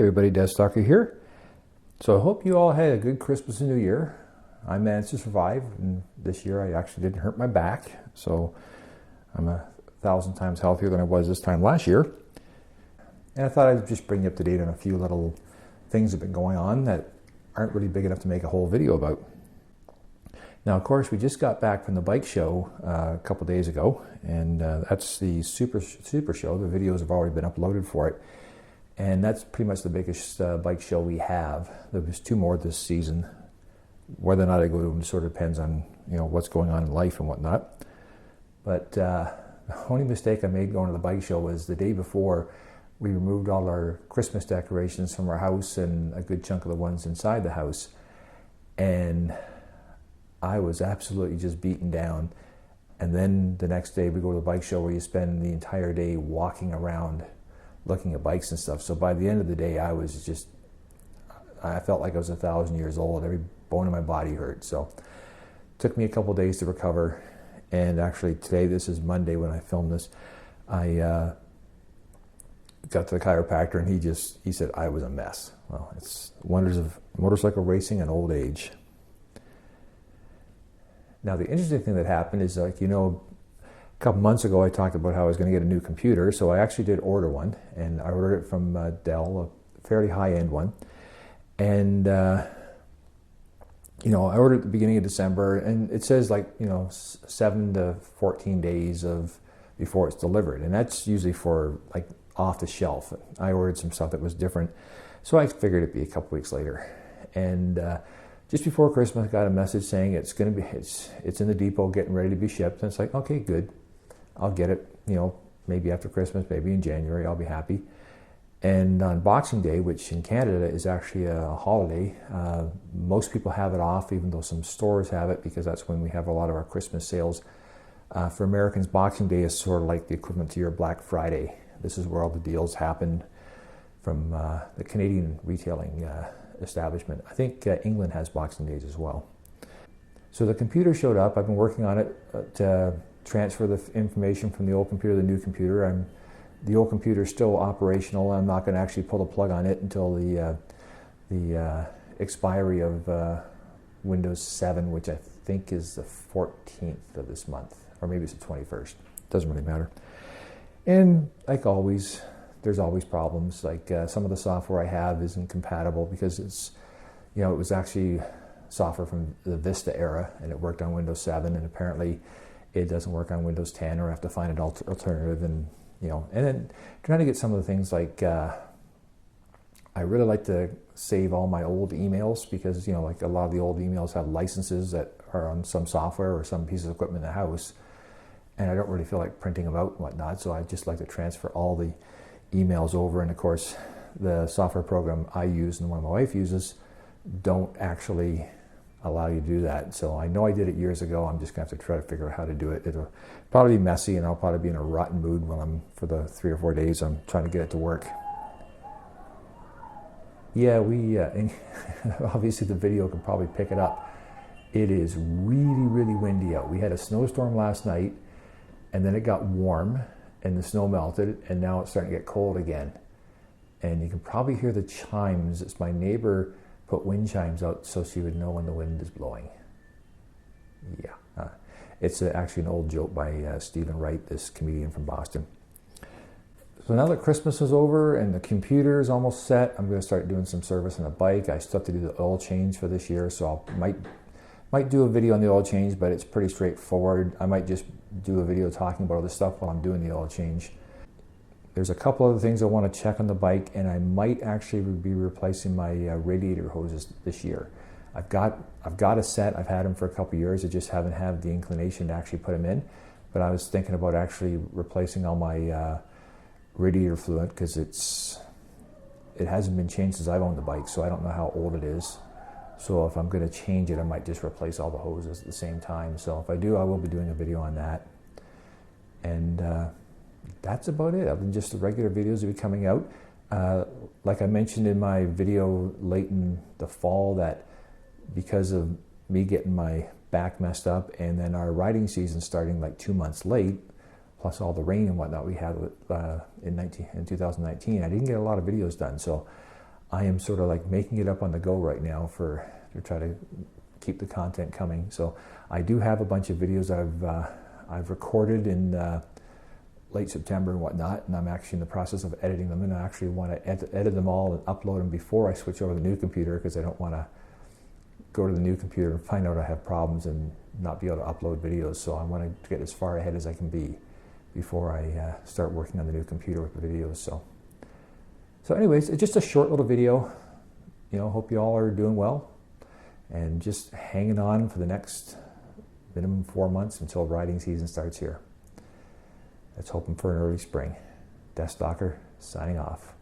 everybody, DeathsStalker here. So I hope you all had a good Christmas and New Year. I managed to survive, and this year I actually didn't hurt my back, so I'm 1,000 times healthier than I was this time last year. And I thought I'd just bring you up to date on a few little things that have been going on that aren't really big enough to make a whole video about. Now, of course, we just got back from the bike show a couple days ago, and that's the Super Show. The videos have already been uploaded for it. And that's pretty much the biggest bike show we have. There's 2 more this season. Whether or not I go to them sort of depends on what's going on in life and whatnot. But the only mistake I made going to the bike show was the day before we removed all our Christmas decorations from our house and a good chunk of the ones inside the house. And I was absolutely just beaten down. And then the next day we go to the bike show where you spend the entire day walking around looking at bikes and stuff. So by the end of the day, I felt like I was 1,000 years old. Every bone in my body hurt. So it took me a couple days to recover. And actually today, this is Monday when I filmed this, I got to the chiropractor and he said I was a mess. Well, it's wonders of motorcycle racing and old age. Now the interesting thing that happened is, a couple months ago I talked about how I was going to get a new computer, so I actually did order one, and I ordered it from Dell, a fairly high-end one. And I ordered it at the beginning of December, and it says 7 to 14 days before it's delivered, and that's usually for off the shelf. I ordered some stuff that was different, so I figured it'd be a couple weeks later. And just before Christmas, I got a message saying it's in the depot getting ready to be shipped, and it's like, okay, good, I'll get it. Maybe after Christmas, maybe in January, I'll be happy. And on Boxing Day, which in Canada is actually a holiday, most people have it off, even though some stores have it, because that's when we have a lot of our Christmas sales. For Americans, Boxing Day is sort of like the equivalent to your Black Friday. This is where all the deals happen from the Canadian retailing establishment. I think England has Boxing Days as well. So the computer showed up. I've been working on it to transfer the information from the old computer to the new computer. The old computer is still operational. I'm not going to actually pull the plug on it until the expiry of Windows 7, which I think is the 14th of this month, or maybe it's the 21st. Doesn't really matter. And like always, there's always problems. Some of the software I have isn't compatible because it's, it was actually software from the Vista era, and it worked on Windows 7, and apparently it doesn't work on Windows 10, or I have to find an alternative. And and then trying to get some of the things I really like to save all my old emails, because a lot of the old emails have licenses that are on some software or some piece of equipment in the house, and I don't really feel like printing them out and whatnot, so I just like to transfer all the emails over. And of course the software program I use and the one my wife uses don't actually allow you to do that. So I know I did it years ago. I'm just going to have to try to figure out how to do it. It'll probably be messy, and I'll probably be in a rotten mood for the 3 or 4 days I'm trying to get it to work. Yeah, and obviously the video can probably pick it up. It is really, really windy out. We had a snowstorm last night, and then it got warm, and the snow melted, and now it's starting to get cold again. And you can probably hear the chimes. It's my neighbor put wind chimes out so she would know when the wind is blowing. Yeah, it's actually an old joke by Stephen Wright, this comedian from Boston. So now that Christmas is over and the computer is almost set, I'm going to start doing some service on the bike. I still have to do the oil change for this year, so I might do a video on the oil change, but it's pretty straightforward. I might just do a video talking about all this stuff while I'm doing the oil change. There's a couple other things I want to check on the bike, and I might actually be replacing my radiator hoses this year. I've got a set. I've had them for a couple years. I just haven't had the inclination to actually put them in. But I was thinking about actually replacing all my radiator fluid, because it hasn't been changed since I've owned the bike, so I don't know how old it is. So if I'm going to change it, I might just replace all the hoses at the same time. So if I do, I will be doing a video on that. And that's about it. Other than just the regular videos that will be coming out. Like I mentioned in my video late in the fall, that because of me getting my back messed up, and then our riding season starting like 2 months late, plus all the rain and whatnot we had in 2019, I didn't get a lot of videos done. So I am sort of like making it up on the go right now to try to keep the content coming. So I do have a bunch of videos I've recorded in late September and whatnot, and I'm actually in the process of editing them, and I actually want to edit them all and upload them before I switch over to the new computer, because I don't want to go to the new computer and find out I have problems and not be able to upload videos. So I want to get as far ahead as I can be before I start working on the new computer with the videos. So anyways, it's just a short little video. You know, hope you all are doing well and just hanging on for the next minimum 4 months until riding season starts here. Let's hope for an early spring. DeathsStalker signing off.